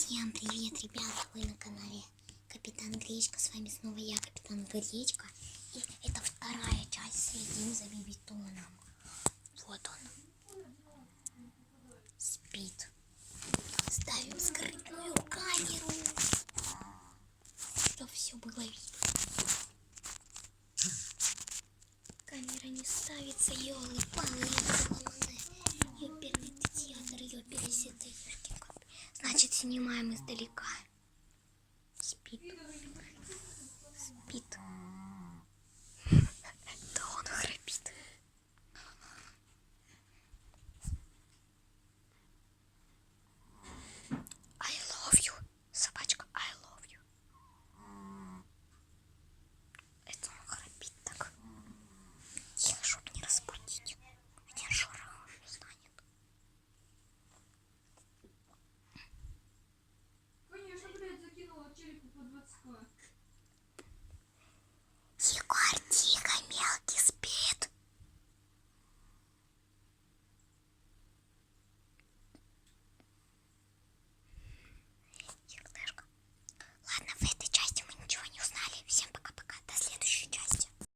Всем привет, ребята! Вы на канале Капитан Гречка. С вами снова я, Капитан Гречка. И это вторая часть «Следим за Бибитоном». Вот он. Спит. Ставим скрытую камеру, чтобы все было видно. Камера не ставится, ёлы-палы. Ёперный театр, ёпересетый. Значит, снимаем издалека. Спит. Спит. Да он храпит. I love you. Собачка, I love you. Это он храпит так. Тихо, чтоб не разбудить. Один шорох станет. Конечно, блядь, закинула челику по 20к.